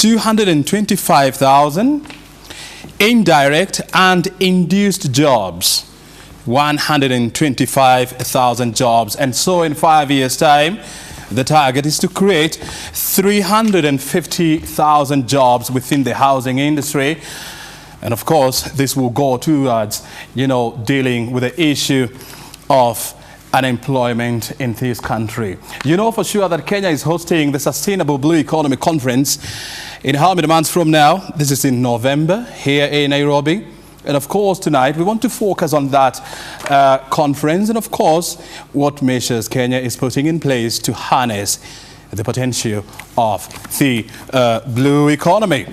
225,000. Indirect and induced jobs, 125,000 jobs. And so in 5 years' time, the target is to create 350,000 jobs within the housing industry. And of course, this will go towards, dealing with the issue of unemployment in this country. You know for sure that Kenya is hosting the Sustainable Blue Economy Conference in how many months from now? This is in November here in Nairobi. And of course, tonight we want to focus on that conference and of course, what measures Kenya is putting in place to harness the potential of the blue economy.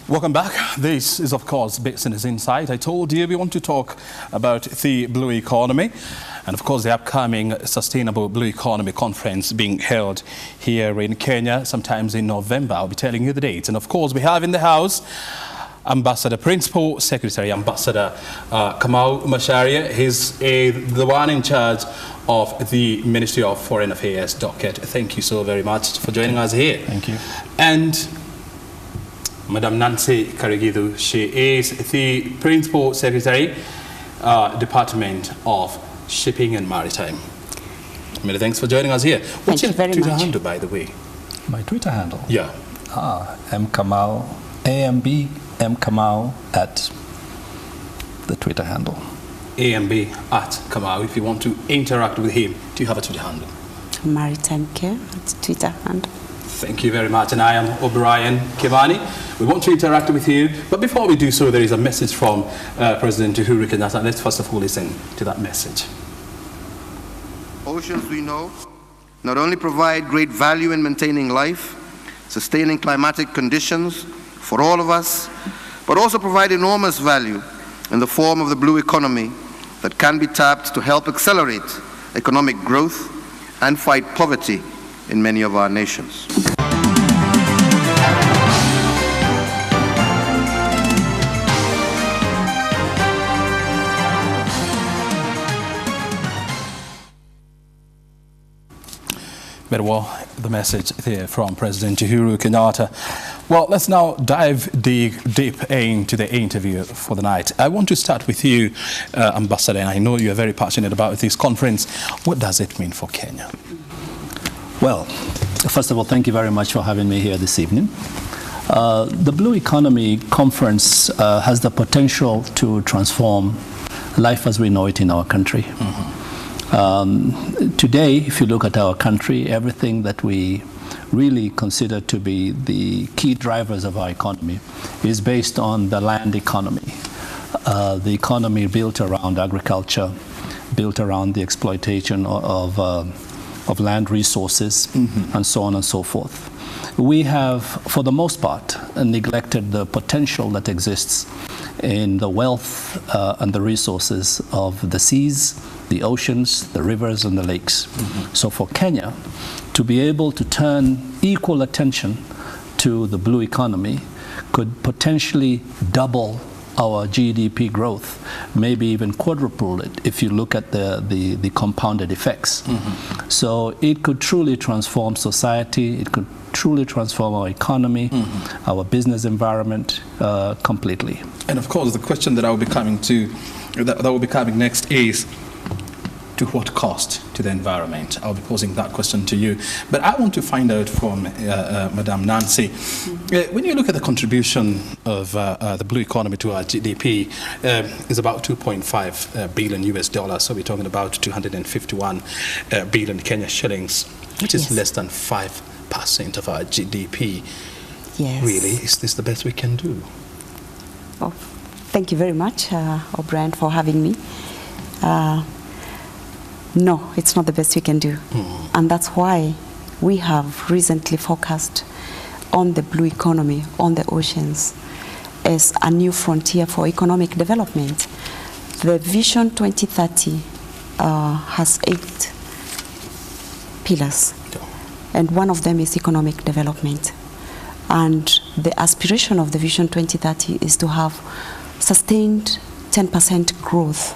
Welcome back. This is, of course, Business Insight. I told you we want to talk about the blue economy and, of course, the upcoming Sustainable Blue Economy Conference being held here in Kenya, sometimes in November. I'll be telling you the dates. And, of course, we have in the house Ambassador Principal Secretary, Ambassador Kamau Macharia. He's the one in charge of the Ministry of Foreign Affairs docket. Thank you so very much for joining us here. Thank you. And Madam Nancy Karigithu, she is the Principal Secretary, Department of Shipping and Maritime. Many thanks for joining us here. What's your Twitter handle, by the way? My Twitter handle? Yeah. M Kamau, AMB, M Kamau at the Twitter handle. AMB at Kamau. If you want to interact with him, do you have a Twitter handle? Maritime Care at Twitter handle. Thank you very much. And I am O'Brien Kimani. We want to interact with you. But before we do so, there is a message from President Uhuru Kenyatta. Let's first of all listen to that message. Oceans, we know, not only provide great value in maintaining life, sustaining climatic conditions for all of us, but also provide enormous value in the form of the blue economy that can be tapped to help accelerate economic growth and fight poverty in many of our nations. Very well, the message there from President Uhuru Kenyatta. Well, let's now dive deep into the interview for the night. I want to start with you, Ambassador, and I know you are very passionate about this conference. What does it mean for Kenya? Well, first of all, thank you very much for having me here this evening. The Blue Economy Conference has the potential to transform life as we know it in our country. Mm-hmm. Today, if you look at our country, everything that we really consider to be the key drivers of our economy is based on the land economy. The economy built around agriculture, built around the exploitation of land resources, mm-hmm. and so on and so forth. We have, for the most part, neglected the potential that exists in the wealth and the resources of the seas, the oceans, the rivers, and the lakes. Mm-hmm. So for Kenya to be able to turn equal attention to the blue economy could potentially double our GDP growth, maybe even quadruple it if you look at the compounded effects. Mm-hmm. So it could truly transform society, it could truly transform our economy, mm-hmm. our business environment completely. And of course, the question that I will be coming to, that will be coming next is, to what cost to the environment? I'll be posing that question to you. But I want to find out from Madam Nancy, when you look at the contribution of the blue economy to our GDP, is about 2.5 billion US dollars. So we're talking about 251 billion Kenya shillings, which is less than 5% of our GDP. Yes. Really, is this the best we can do? Oh, thank you very much, O'Brien, for having me. No, it's not the best we can do. Mm. And that's why we have recently focused on the blue economy, on the oceans, as a new frontier for economic development. The Vision 2030 has 8 pillars, and one of them is economic development. And the aspiration of the Vision 2030 is to have sustained 10% growth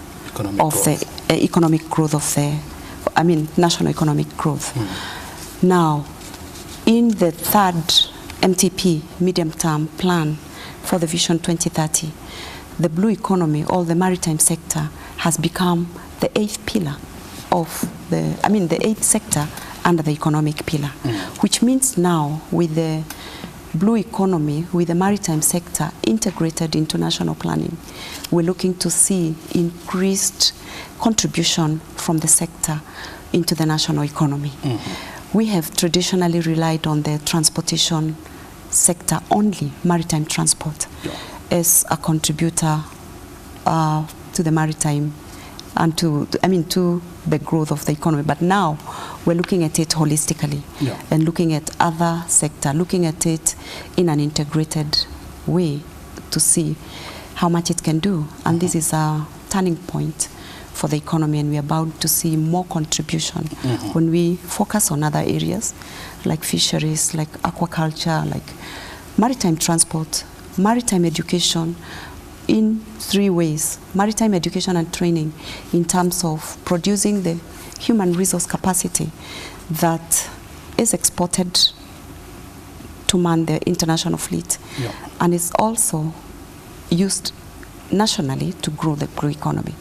economic growth of the, national economic growth. Now, in the third MTP, medium-term plan for the Vision 2030, the blue economy, or the maritime sector, has become the eighth pillar of the eighth sector under the economic pillar, which means now with the blue economy, with the maritime sector integrated into national planning, we're looking to see increased contribution from the sector into the national economy. We have traditionally relied on the transportation sector only, maritime transport, as a contributor to the maritime and to the growth of the economy. But now we're looking at it holistically and looking at other sector, looking at it in an integrated way to see how much it can do. And this is a turning point for the economy, and we're about to see more contribution when we focus on other areas like fisheries, like aquaculture, like maritime transport, maritime education, in three ways: maritime education and training in terms of producing the human resource capacity that is exported to man the international fleet, and is also used nationally to grow the blue economy.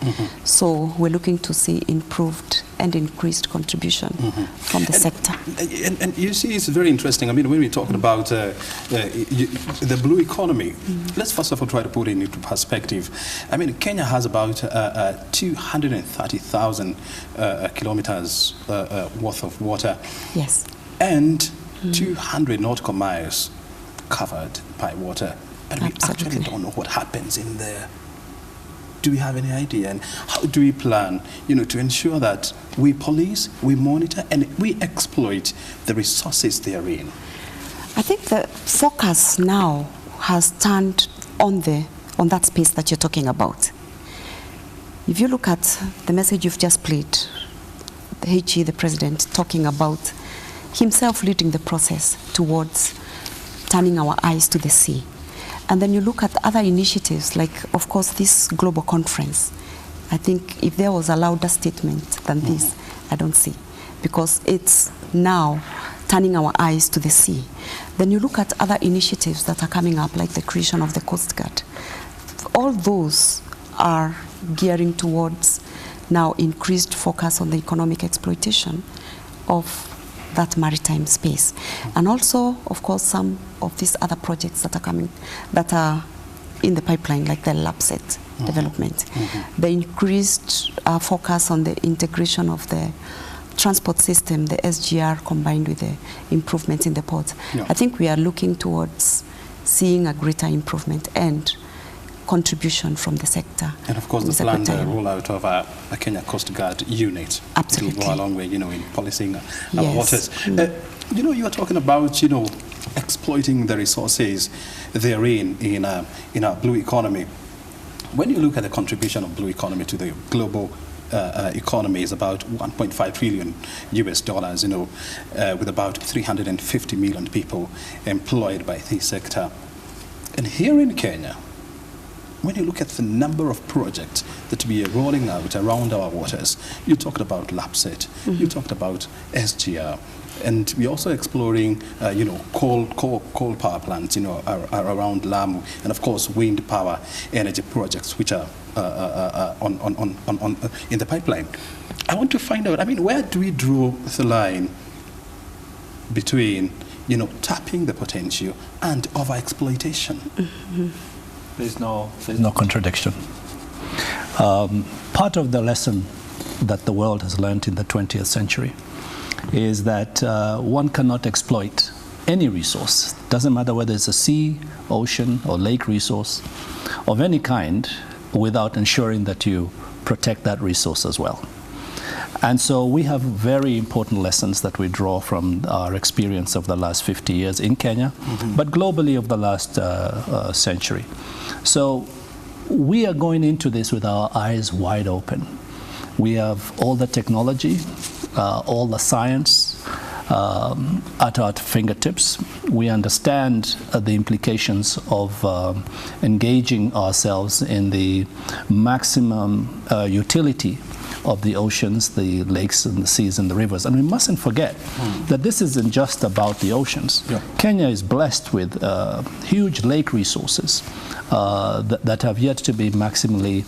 So we're looking to see improved and increased contribution from the sector. And you see, it's very interesting. I mean, when we're talking about the blue economy, let's first of all try to put it into perspective. I mean, Kenya has about 230,000 kilometers worth of water. Yes. And 200 nautical miles covered by water. And we actually don't know what happens in there. Do we have any idea? And how do we plan, to ensure that we police, we monitor, and we exploit the resources therein? I think the focus now has turned on that space that you're talking about. If you look at the message you've just played, the HE, the president, talking about himself leading the process towards turning our eyes to the sea. And then you look at other initiatives, like, of course, this global conference. I think if there was a louder statement than this, I don't see, because it's now turning our eyes to the sea. Then you look at other initiatives that are coming up, like the creation of the Coast Guard. All those are gearing towards now increased focus on the economic exploitation of that maritime space. And also, of course, some of these other projects that are coming, that are in the pipeline, like the LAPSET development. The increased focus on the integration of the transport system, the SGR, combined with the improvements in the ports. I think we are looking towards seeing a greater improvement and contribution from the sector. And of course, the planned rollout of a Kenya Coast Guard unit. Absolutely. It will go a long way, in policing our waters. You are talking about, exploiting the resources therein in our blue economy. When you look at the contribution of blue economy to the global economy, is about $1.5 trillion US, with about 350 million people employed by this sector. And here in Kenya, when you look at the number of projects that we are rolling out around our waters, you talked about LAPSET, you talked about SGR, and we're also exploring, coal power plants, around Lamu, and of course wind power energy projects which are in the pipeline. I want to find out, where do we draw the line between, tapping the potential and overexploitation? There's no contradiction. Part of the lesson that the world has learned in the 20th century is that one cannot exploit any resource. Doesn't matter whether it's a sea, ocean, or lake resource of any kind, without ensuring that you protect that resource as well. And so we have very important lessons that we draw from our experience of the last 50 years in Kenya, but globally of the last century. So we are going into this with our eyes wide open. We have all the technology, all the science at our fingertips. we understand the implications of engaging ourselves in the maximum utility of the oceans, the lakes and the seas and the rivers. And we mustn't forget that this isn't just about the oceans. Yeah. Kenya is blessed with huge lake resources that have yet to be maximally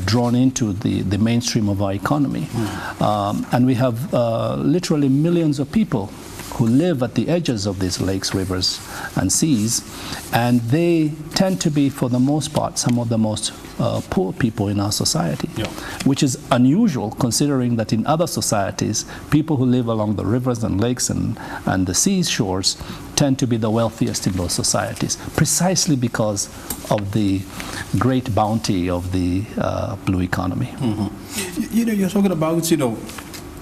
drawn into the mainstream of our economy. And we have literally millions of people who live at the edges of these lakes, rivers, and seas, and they tend to be, for the most part, some of the most poor people in our society, which is unusual considering that in other societies, people who live along the rivers and lakes and the sea shores tend to be the wealthiest in those societies, precisely because of the great bounty of the blue economy. You know, you're talking about,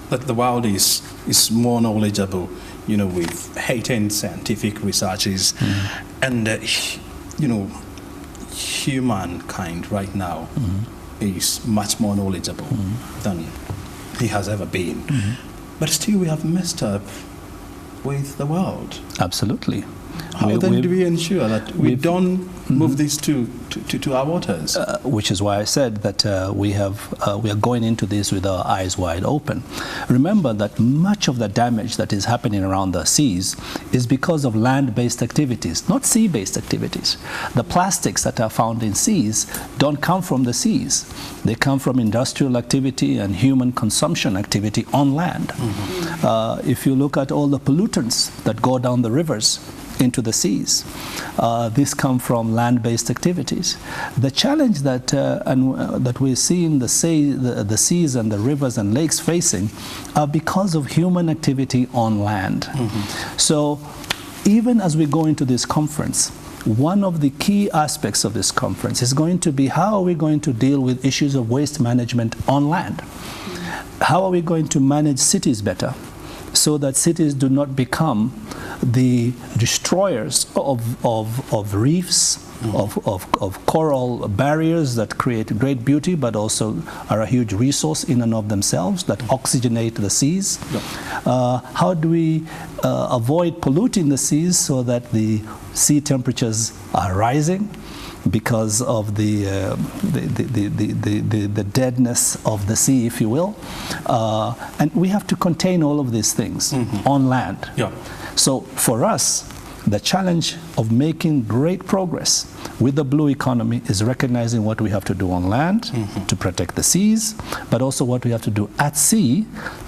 that the world is more knowledgeable, with heightened scientific researches, and humankind right now is much more knowledgeable than he has ever been. But still we have messed up with the world. Absolutely. How then do we ensure that we don't move this to our waters? Which is why I said that we are going into this with our eyes wide open. Remember that much of the damage that is happening around the seas is because of land-based activities, not sea-based activities. The plastics that are found in seas don't come from the seas. They come from industrial activity and human consumption activity on land. If you look at all the pollutants that go down the rivers into the seas, these come from land-based activities. The challenge that that we're seeing the seas and the rivers and lakes facing are because of human activity on land. So even as we go into this conference, one of the key aspects of this conference is going to be how are we going to deal with issues of waste management on land? How are we going to manage cities better so that cities do not become the destroyers of reefs, of coral barriers that create great beauty but also are a huge resource in and of themselves that oxygenate the seas? How do we avoid polluting the seas so that the sea temperatures are rising because of the deadness of the sea, if you will? And we have to contain all of these things on land. So for us, the challenge of making great progress with the blue economy is recognizing what we have to do on land to protect the seas, but also what we have to do at sea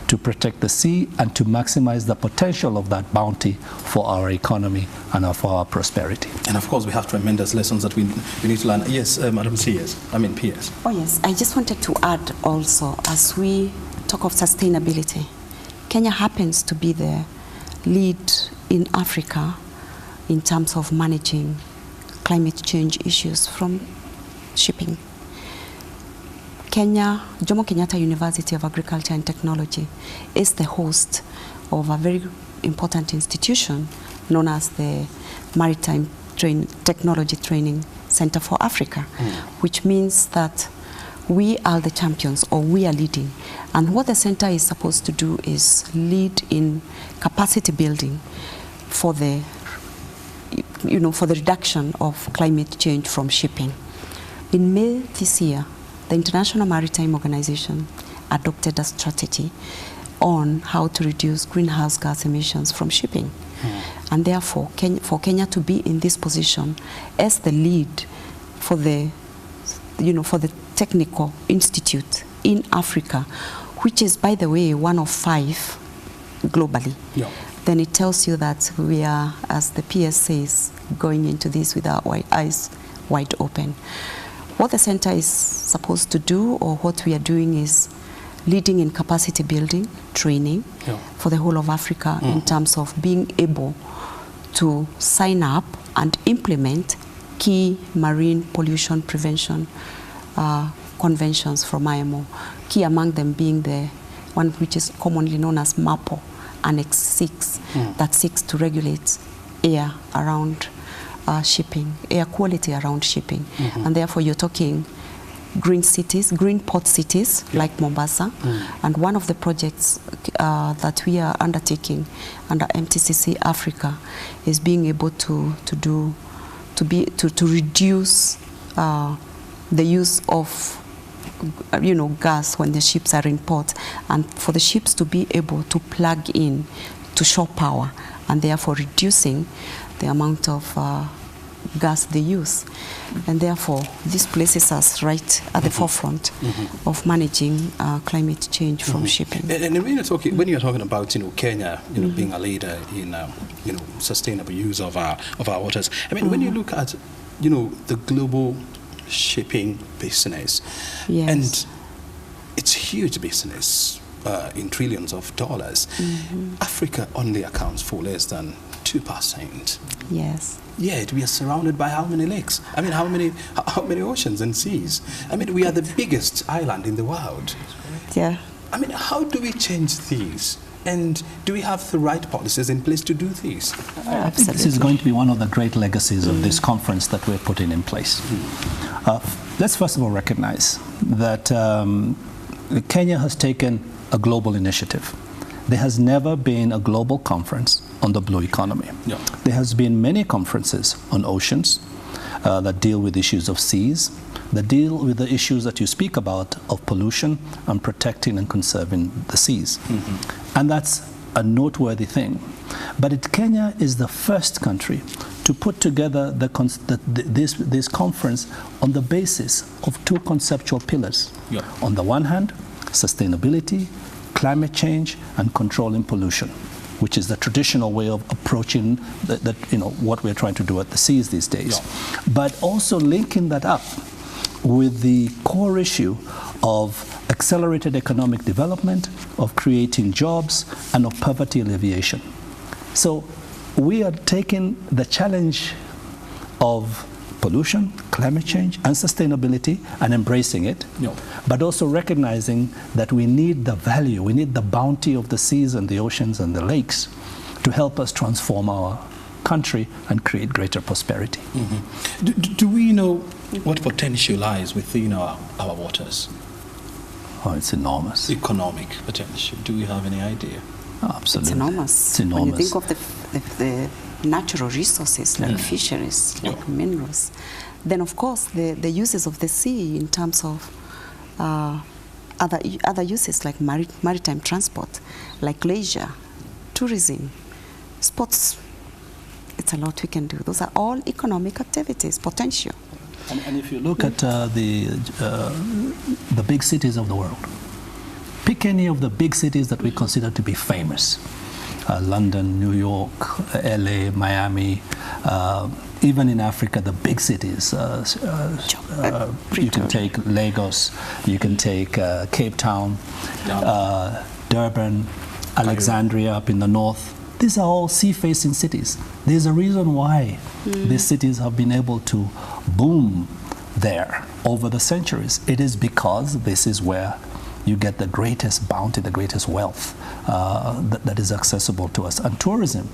to protect the sea and to maximize the potential of that bounty for our economy and for our prosperity. And of course, we have tremendous lessons that we need to learn. Yes, Madam CS, PS. Oh yes, I just wanted to add also, as we talk of sustainability, Kenya happens to be the lead in Africa in terms of managing climate change issues from shipping. Kenya, Jomo Kenyatta University of Agriculture and Technology is the host of a very important institution known as the Maritime Technology Training Center for Africa, which means that we are the champions, or we are leading. And what the center is supposed to do is lead in capacity building for the for the reduction of climate change from shipping. In May this year, the International Maritime Organization adopted a strategy on how to reduce greenhouse gas emissions from shipping. And therefore, for Kenya to be in this position as the lead for the, for the technical institute in Africa, which is, by the way, one of 5 globally, then it tells you that we are, as the PS says, going into this with our eyes wide open. What the center is supposed to do, or what we are doing, is leading in capacity building, training for the whole of Africa in terms of being able to sign up and implement key marine pollution prevention conventions from IMO, key among them being the one which is commonly known as MAPO, Annex 6, that seeks to regulate air around shipping, air quality around shipping. And therefore you're talking green cities, green port cities like Mombasa. And one of the projects that we are undertaking under MTCC Africa is being able to reduce the use of gas when the ships are in port, and for the ships to be able to plug in to shore power, and therefore reducing the amount of gas they use. And therefore, this places us right at the forefront of managing climate change from shipping. And when you're talking about Kenya, being a leader in sustainable use of our waters. I mean, when you look at the global shipping business, and it's huge business in trillions of dollars. Africa only accounts for less than 2%. Yes. Yet we are surrounded by how many lakes? I mean, how many oceans and seas? I mean, we are the biggest island in the world. Yeah. I mean, how do we change these? And do we have the right policies in place to do this? I think this is going to be one of the great legacies of this conference that we're putting in place. Let's first of all recognize that Kenya has taken a global initiative. There has never been a global conference on the blue economy. Yeah. There has been many conferences on oceans that deal with issues of seas, that deal with the issues that you speak about of pollution and protecting and conserving the seas. And that's a noteworthy thing. But Kenya is the first country to put together this conference on the basis of two conceptual pillars. Yeah. On the one hand, sustainability, climate change, and controlling pollution, which is the traditional way of approaching what we're trying to do at the seas these days. Yeah. But also linking that up with the core issue of accelerated economic development, of creating jobs, and of poverty alleviation. So we are taking the challenge of pollution, climate change, and sustainability and embracing it, but also recognizing that we need the value, we need the bounty of the seas and the oceans and the lakes to help us transform our country and create greater prosperity. Do we know what potential lies within our waters? Oh, it's enormous. Economic potential. Do we have any idea? Oh, absolutely. It's enormous. It's enormous. When you think of the natural resources like fisheries, like minerals, then of course the uses of the sea in terms of other uses like maritime transport, like leisure, tourism, sports. It's a lot we can do. Those are all economic activities, potential. And if you look at the big cities of the world, pick any of the big cities that we consider to be famous. London, New York, LA, Miami, even in Africa, the big cities. You can take Lagos, you can take Cape Town, Durban, Alexandria up in the north. These are all sea-facing cities. There's a reason why these cities have been able to boom there over the centuries. It is because this is where you get the greatest bounty, the greatest wealth that is accessible to us. And tourism,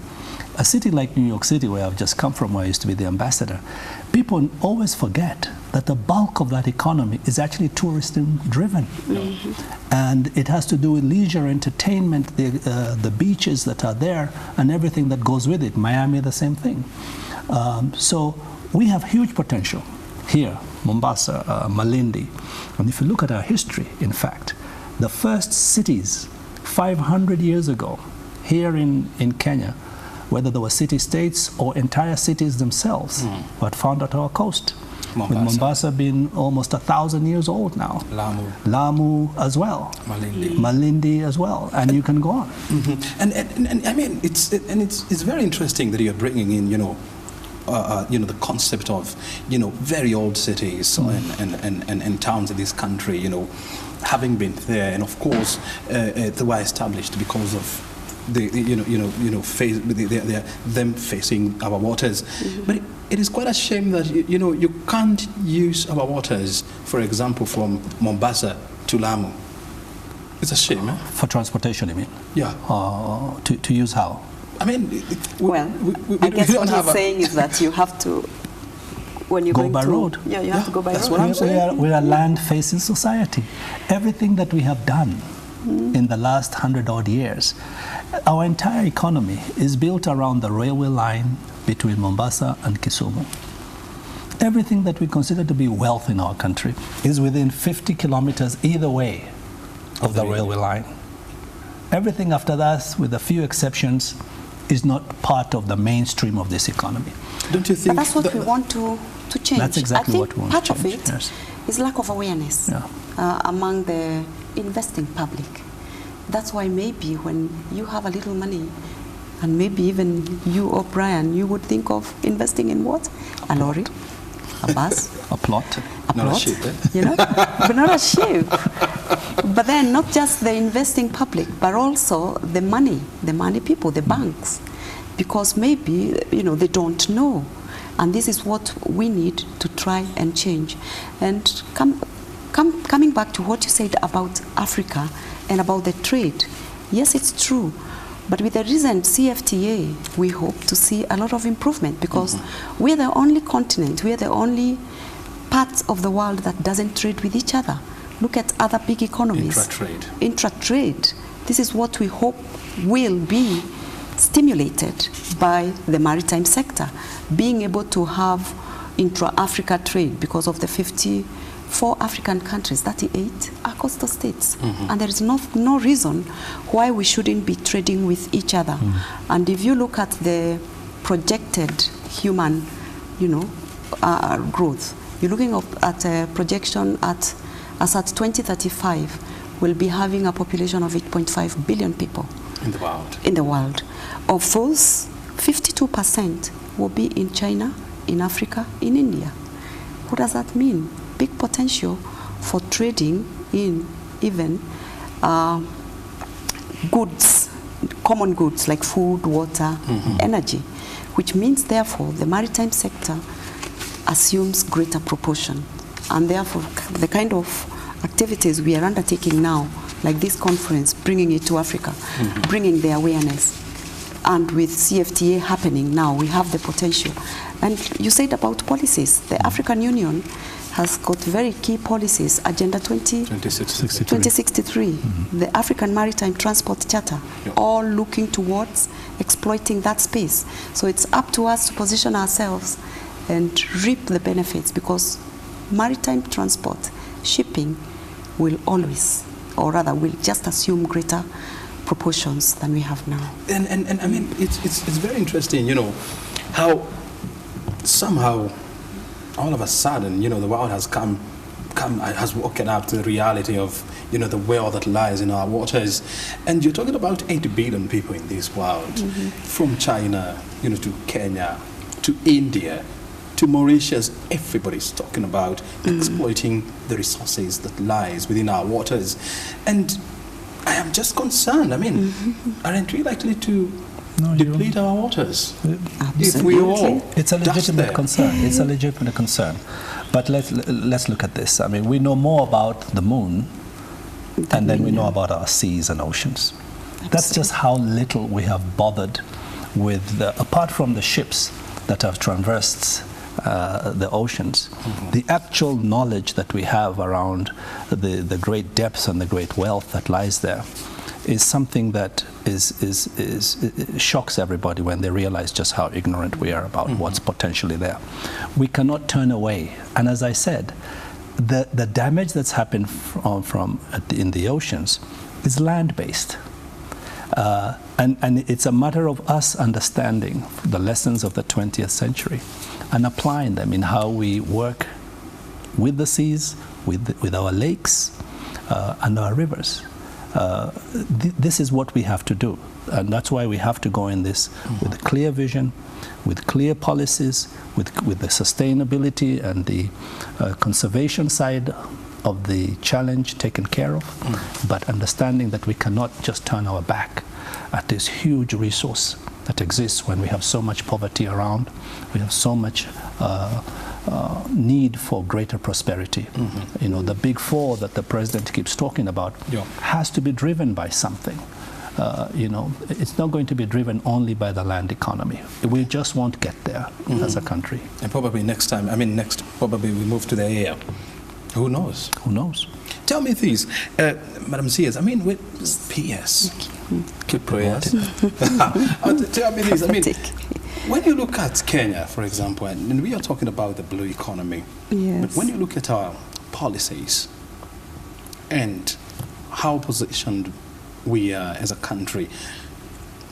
a city like New York City, where I've just come from, where I used to be the ambassador, people always forget that the bulk of that economy is actually tourism driven. And it has to do with leisure, entertainment, the beaches that are there, and everything that goes with it. Miami, the same thing. So we have huge potential here, Mombasa, Malindi. And if you look at our history, in fact, the first cities 500 years ago here in Kenya, whether they were city-states or entire cities themselves, were found at our coast. Mombasa. With Mombasa being almost 1,000 years old now. Lamu as well. Malindi as well, and you can go on. And I mean, it's very interesting that you're bringing in, the concept of, very old cities and towns in this country, having been there, and of course they were established because of them facing our waters. But it is quite a shame that you can't use our waters, for example, from Mombasa to Lamu. It's a shame. For transportation, you mean? Yeah. To use how? I mean, I guess what he's saying is that you have to when you're go going by to, road. Yeah, you have to go by that's road. what I'm saying. We're a land-facing society. Everything that we have done in the last 100-odd years, our entire economy is built around the railway line between Mombasa and Kisumu. Everything that we consider to be wealth in our country is within 50 kilometers either way of the railway line. Everything after that, with a few exceptions, is not part of the mainstream of this economy. Don't you think? But that's what we want to change. That's exactly I what think we want part to of change, it yes. is lack of awareness among the investing public. That's why maybe when you have a little money, and maybe even you or Brian, you would think of investing in what? A lorry, a bus, a plot. Not a ship, eh? you know, but not a ship. But then not just the investing public, but also the money people, the banks, because maybe, you know, they don't know. And this is what we need to try and change. And coming back to what you said about Africa and about the trade, yes, it's true. But with the recent CFTA, we hope to see a lot of improvement, because we're the only continent, we're the only part of the world that doesn't trade with each other. Look at other big economies. Intra-trade. This is what we hope will be stimulated by the maritime sector, being able to have intra-Africa trade because of the 54 African countries, 38 are coastal states. And there is no reason why we shouldn't be trading with each other. And if you look at the projected human, you know, growth, you're looking at a projection as at 2035, we'll be having a population of 8.5 billion people in the world. Of those, 52% will be in China, in Africa, in India. What does that mean? Big potential for trading in even goods, common goods like food, water, energy, which means therefore the maritime sector assumes greater proportion. And therefore the kind of activities we are undertaking now, like this conference, bringing it to Africa, bringing the awareness, and with CFTA happening now, we have the potential. And you said about policies. The African Union has got very key policies, Agenda 2063, the African Maritime Transport Charter, all looking towards exploiting that space. So it's up to us to position ourselves and reap the benefits, because maritime transport, shipping, will always, or rather will just assume greater proportions than we have now. And I mean, it's very interesting, you know, how somehow all of a sudden, you know, the world has has woken up to the reality of, you know, the wealth that lies in our waters. And you're talking about 80 billion people in this world, from China, you know, to Kenya, to India, to Mauritius. Everybody's talking about exploiting the resources that lies within our waters. And I am just concerned. I mean, aren't we likely to deplete our waters? If we all, it's a legitimate concern. It's a legitimate concern. But let's look at this. I mean, we know more about the moon, and then we know about our seas and oceans. That's just how little we have bothered with, apart from the ships that have traversed the oceans, the actual knowledge that we have around the great depths and the great wealth that lies there is something that shocks everybody when they realize just how ignorant we are about what's potentially there. We cannot turn away. And as I said, the damage that's happened in the oceans is land-based. And it's a matter of us understanding the lessons of the 20th century and applying them in how we work with the seas, with our lakes, and our rivers. This is what we have to do. And that's why we have to go in this with a clear vision, with clear policies, with the sustainability and the conservation side of the challenge taken care of, but understanding that we cannot just turn our back at this huge resource that exists when we have so much poverty around, we have so much need for greater prosperity. You know, the big four that the president keeps talking about has to be driven by something. it's not going to be driven only by the land economy. We just won't get there as a country. And probably probably we move to the air. Who knows? Who knows? Tell me this, Madam CS, with PS, keep prayers. Tell me this, when you look at Kenya, for example, and we are talking about the blue economy, but when you look at our policies and how positioned we are as a country,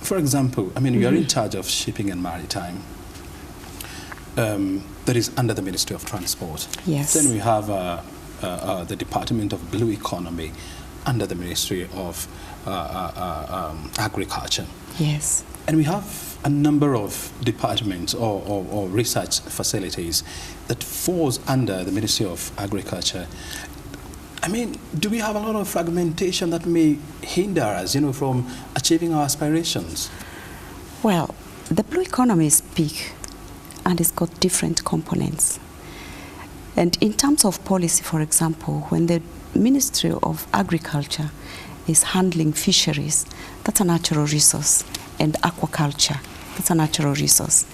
for example, you are in charge of shipping and maritime. That is under the Ministry of Transport. Yes. Then we have the Department of Blue Economy under the Ministry of Agriculture. Yes. And we have a number of departments or research facilities that falls under the Ministry of Agriculture. Do we have a lot of fragmentation that may hinder us, from achieving our aspirations? Well, the blue economy is big and it's got different components. And in terms of policy, for example, when the Ministry of Agriculture is handling fisheries, that's a natural resource, and aquaculture, that's a natural resource.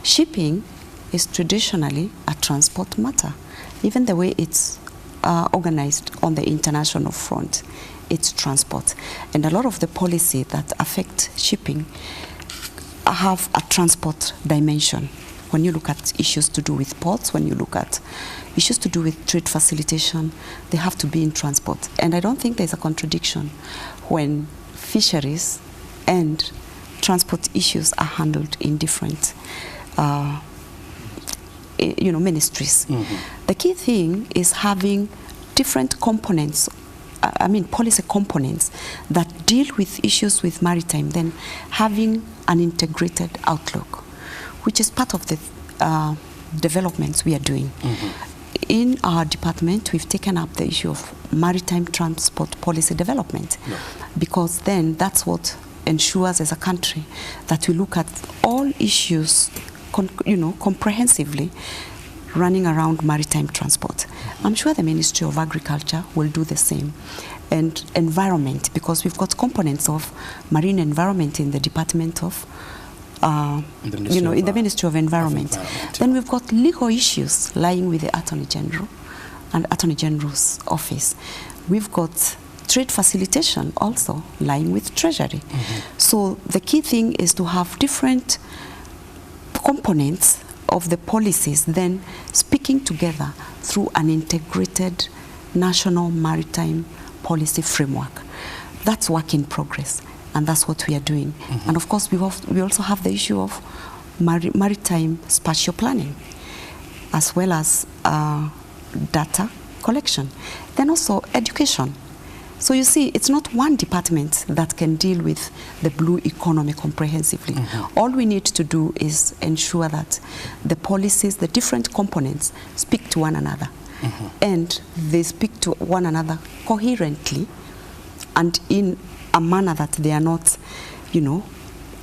Shipping is traditionally a transport matter. Even the way it's organized on the international front, it's transport. And a lot of the policy that affect shipping have a transport dimension. When you look at issues to do with ports, when you look at issues to do with trade facilitation, they have to be in transport. And I don't think there's a contradiction when fisheries and transport issues are handled in different ministries. The key thing is having different components, policy components that deal with issues with maritime, then having an integrated outlook, which is part of the developments we are doing. In our department, we've taken up the issue of maritime transport policy development, because then that's what ensures as a country that we look at all issues comprehensively running around maritime transport. I'm sure the Ministry of Agriculture will do the same. And environment, because we've got components of marine environment in the Department of in the Ministry of Environment. Then we've got legal issues lying with the Attorney General and Attorney General's office. We've got trade facilitation also lying with Treasury. So the key thing is to have different components of the policies then speaking together through an integrated national maritime policy framework. That's work in progress, and that's what we are doing. And of course, we also have the issue of maritime spatial planning, as well as data collection. Then also education. So you see, it's not one department that can deal with the blue economy comprehensively. All we need to do is ensure that the policies, the different components, speak to one another. And they speak to one another coherently and in a manner that they are not,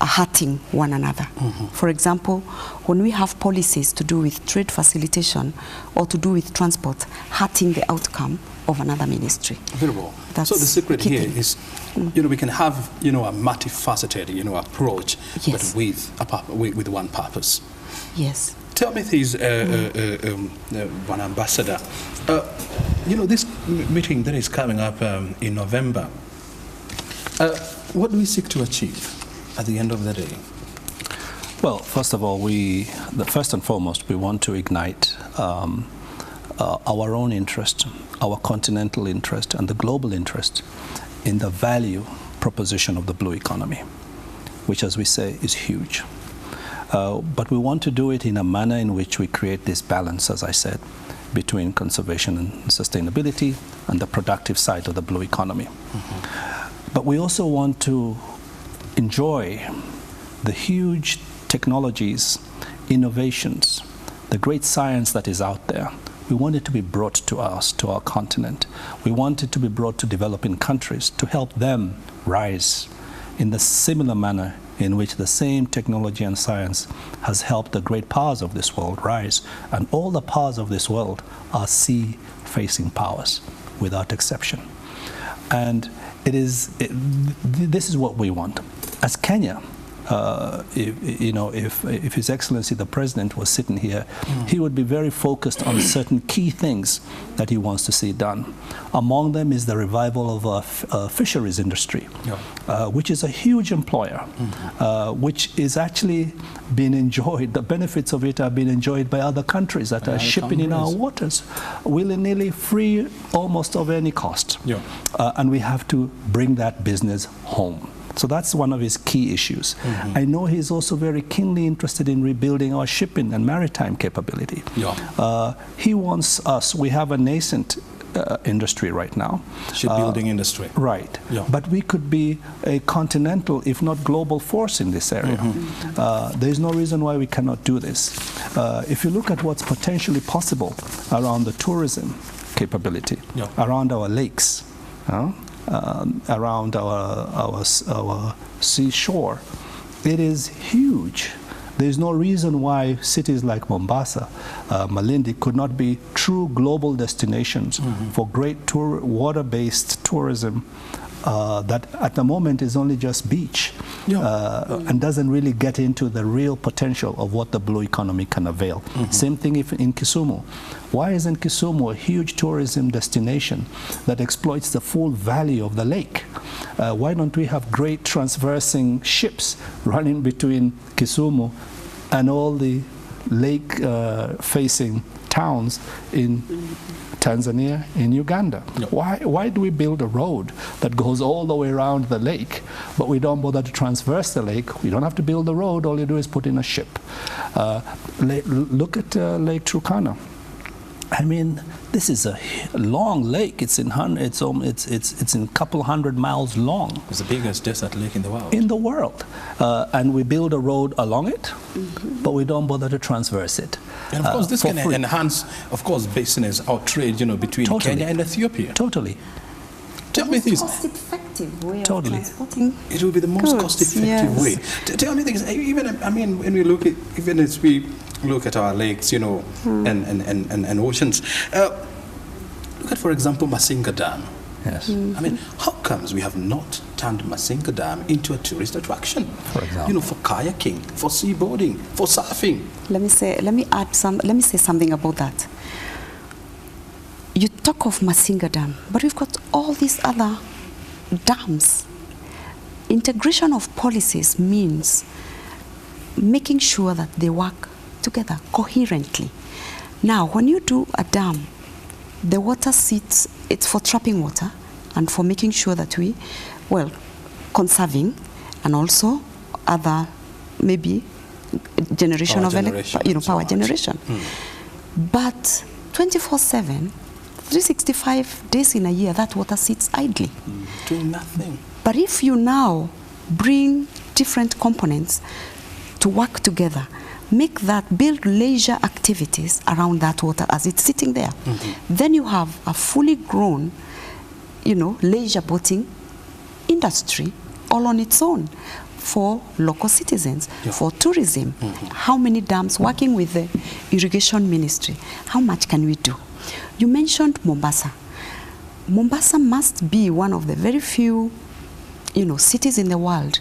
hurting one another. For example, when we have policies to do with trade facilitation or to do with transport, hurting the outcome of another ministry. Very well. So the secret here is, we can have, a multifaceted, approach, but with one purpose. Yes. Tell me this, one ambassador. This meeting that is coming up in November, what do we seek to achieve at the end of the day? Well, first of all, first and foremost, we want to ignite our own interest, our continental interest, and the global interest in the value proposition of the blue economy, which, as we say, is huge. But we want to do it in a manner in which we create this balance, as I said, between conservation and sustainability and the productive side of the blue economy. But we also want to enjoy the huge technologies, innovations, the great science that is out there. We want it to be brought to us, to our continent. We want it to be brought to developing countries to help them rise in the similar manner in which the same technology and science has helped the great powers of this world rise. And all the powers of this world are sea-facing powers, without exception. And this is what we want. As Kenya, if His Excellency the President was sitting here, he would be very focused on certain key things that he wants to see done. Among them is the revival of a fisheries industry, which is a huge employer, which is actually being enjoyed. The benefits of it are being enjoyed by other countries that are shipping in our waters, willy-nilly, free almost of any cost. And we have to bring that business home. So that's one of his key issues. I know he's also very keenly interested in rebuilding our shipping and maritime capability. He wants us, we have a nascent industry right now. Shipbuilding industry. Right. But we could be a continental, if not global force in this area. There's no reason why we cannot do this. If you look at what's potentially possible around the tourism capability, around our lakes, around our seashore, it is huge. There's no reason why cities like Mombasa, Malindi could not be true global destinations for great water-based tourism that at the moment is only just beach and doesn't really get into the real potential of what the blue economy can avail. Same thing if in Kisumu. Why isn't Kisumu a huge tourism destination that exploits the full value of the lake? Why don't we have great transversing ships running between Kisumu and all the lake-facing towns in Tanzania, in Uganda? Why do we build a road that goes all the way around the lake, but we don't bother to transverse the lake? We don't have to build the road, all you do is put in a ship. Look at Lake Turkana. I mean, this is a long lake. It's in a couple 100 miles long. It's the biggest desert lake in the world. In the world. And we build a road along it, but we don't bother to transverse it. And of course, this can enhance, of course, business or trade, between Kenya and Ethiopia. Totally. Tell me this. Cost-effective way of transporting. It will be the most cost-effective way. Tell me things. Even, when we look at, even as we look at our lakes, and oceans. Look at, for example, Masinga Dam. Yes. How comes we have not turned Masinga Dam into a tourist attraction? For example, for kayaking, for seaboarding, for surfing. Let me say something about that. You talk of Masinga Dam, but we've got all these other dams. Integration of policies means making sure that they work together coherently. Now, when you do a dam, the water sits, it's for trapping water and for making sure that we, conserving, and also other, maybe, generation of power generation. But 24/7, 365 days in a year, that water sits idly. Doing nothing. But if you now bring different components to work together, build leisure activities around that water as it's sitting there, then you have a fully grown, leisure boating industry all on its own for local citizens, for tourism. How many dams, working with the irrigation ministry, how much can we do? You mentioned Mombasa. Mombasa must be one of the very few, cities in the world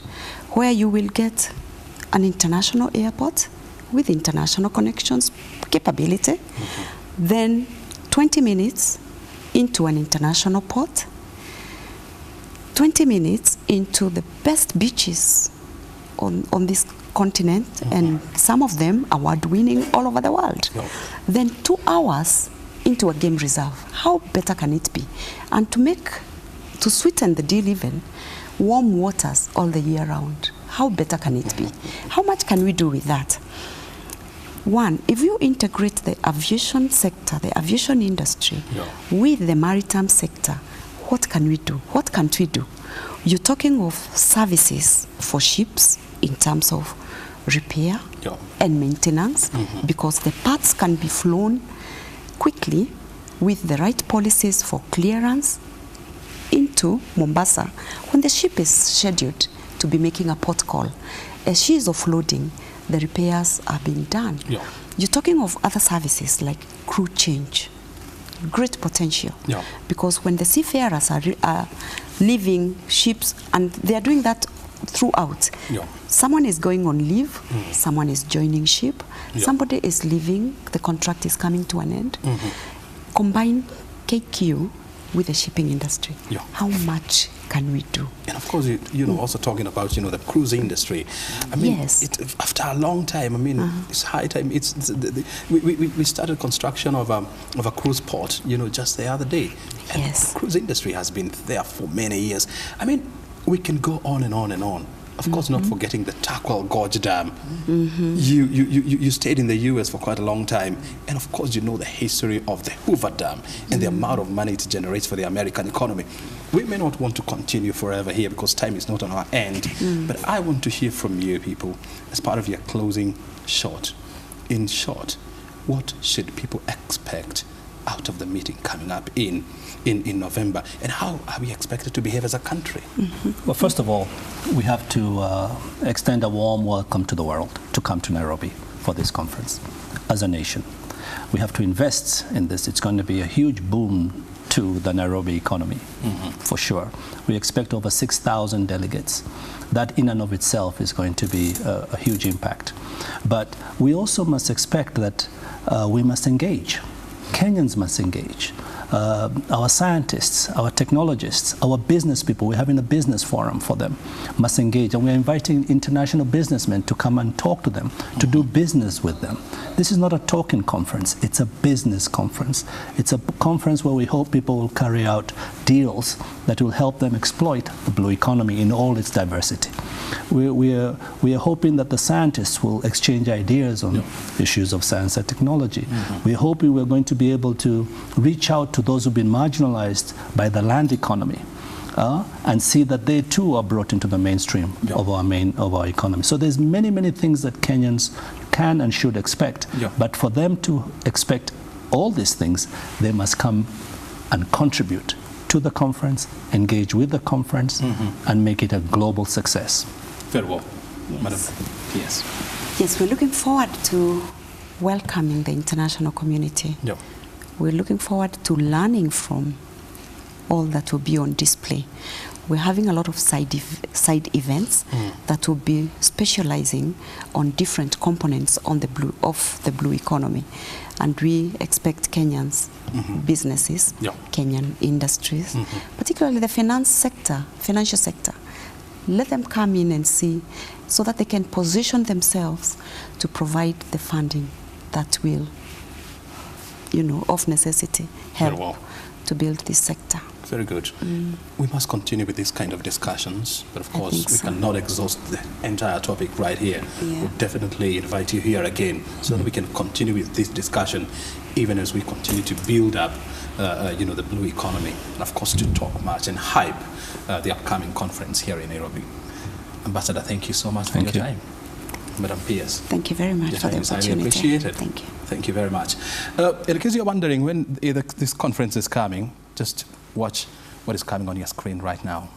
where you will get an international airport with international connections capability, then 20 minutes into an international port, 20 minutes into the best beaches on this continent, and some of them award-winning all over the world. Then 2 hours into a game reserve. How better can it be? And to sweeten the deal even, warm waters all the year round. How better can it be? How much can we do with that? One, if you integrate the aviation sector, the aviation industry, with the maritime sector, what can we do? What can't we do? You're talking of services for ships in terms of repair and maintenance, because the parts can be flown quickly with the right policies for clearance into Mombasa when the ship is scheduled to be making a port call. As she is offloading, the repairs are being done. You're talking of other services like crew change. Great potential. Because when the seafarers are leaving ships, and they are doing that throughout. Yeah. Someone is going on leave, someone is joining ship, somebody is leaving, the contract is coming to an end. Combine KQ with the shipping industry. Yeah. How much can we do? And of course, you know, also talking about, you know, the cruise industry. I mean, Yes. after a long time, I mean, it's high time. We started construction of a cruise port, you know, just the other day. And Yes. the cruise industry has been there for many years. I mean, we can go on and on and on. Of course, not forgetting the Turquoise Gorge Dam. You stayed in the U.S. for quite a long time. And of course, you know the history of the Hoover Dam and the amount of money it generates for the American economy. We may not want to continue forever here because time is not on our end. But I want to hear from you people as part of your closing shot. In short, what should people expect out of the meeting coming up in November, and how are we expected to behave as a country? Well, first of all, we have to extend a warm welcome to the world to come to Nairobi for this conference as a nation. We have to invest in this. It's going to be a huge boom to the Nairobi economy, for sure. We expect over 6,000 delegates. That in and of itself is going to be a huge impact. But we also must expect that we must engage. Kenyans must engage. Our scientists, our technologists, our business people, we're having a business forum for them, must engage. And we're inviting international businessmen to come and talk to them, to do business with them. This is not a talking conference, it's a business conference. It's a conference where we hope people will carry out deals that will help them exploit the blue economy in all its diversity. We are hoping that the scientists will exchange ideas on issues of science and technology. We're hoping we're going to be able to reach out to those who've been marginalized by the land economy and see that they too are brought into the mainstream of our economy. So there's many things that Kenyans can and should expect. But for them to expect all these things, they must come and contribute to the conference, engage with the conference, and make it a global success. Very well. Yes. Madam. Yes. Yes, we're looking forward to welcoming the international community. We're looking forward to learning from all that will be on display. We're having a lot of side events that will be specializing on different components on the blue economy. And we expect Kenyans, businesses, Kenyan industries, particularly the financial sector. Let them come in and see so that they can position themselves to provide the funding that will, you know, of necessity help to build this sector. Very good. We must continue with these kind of discussions, but of course we cannot exhaust the entire topic right here. We'll definitely invite you here again so that we can continue with this discussion even as we continue to build up you know, the blue economy, and of course to talk much and hype the upcoming conference here in Nairobi. Ambassador, thank you so much for your time. Madam P.S. Thank you very much for the opportunity. Highly appreciated. Thank you. Thank you very much. In case you're wondering when this conference is coming, just watch what is coming on your screen right now.